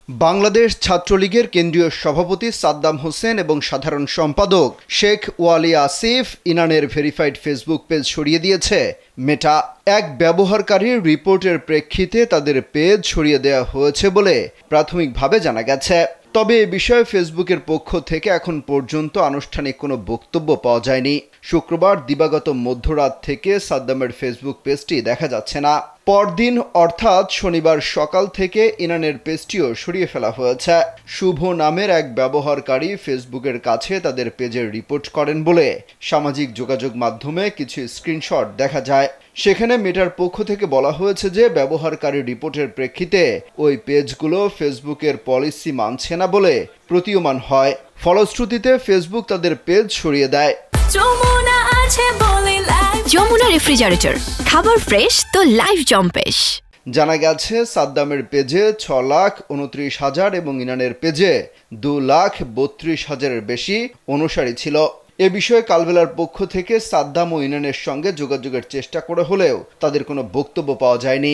বাংলাদেশ ছাত্রলীগের কেন্দ্রীয় সভাপতি সাদ্দাম হোসেন এবং সাধারণ সম্পাদক শেখ ওয়ালি আসিফ ইনানের ভেরিফাইড ফেসবুক পেজ সরিয়ে দিয়েছে মেটা। এক ব্যবহারকারীর রিপোর্টের প্রেক্ষিতে তাদের পেজ সরিয়ে দেওয়া হয়েছে বলে প্রাথমিকভাবে জানা গেছে। তবে এ বিষয়ে ফেসবুকের পক্ষ থেকে এখন পর্যন্ত আনুষ্ঠানিক কোনো বক্তব্য পাওয়া যায়নি। শুক্রবার দিবাগত মধ্যরাত থেকে সাদ্দামের ফেসবুক পেজটি দেখা যাচ্ছে না। পরদিন অর্থাৎ শনিবার সকাল থেকে ইনানের পেজটিও সরিয়ে ফেলা হয়েছে। শুভ নামের এক ব্যবহারকারী ফেসবুকের কাছে তাদের পেজের রিপোর্ট করেন বলে সামাজিক যোগাযোগ মাধ্যমে কিছু স্ক্রিনশট দেখা যায়। সেখানে মেটার পক্ষ থেকে বলা হয়েছে যে ব্যবহারকারী রিপোর্টের প্রেক্ষিতে ওই পেজগুলো ফেসবুকের পলিসি মানছে না বলে প্রতীয়মান হয়। ফলশ্রুতিতে ফেসবুক তাদের পেজ সরিয়ে দেয়। যমুনা রেফ্রিজারেটর, খাবার ফ্রেশ তো লাইফ জম্পেশ। জানা গেছে সাদ্দামের পেজে 6,29,000 এবং ইনানের পেজে 2,32,000-এর বেশি অনুসারী ছিল। এ বিষয়ে কালবেলার পক্ষ থেকে সাদ্দাম ও ইনানের সঙ্গে যোগাযোগের চেষ্টা করা হলেও তাদের কোনো বক্তব্য পাওয়া যায়নি।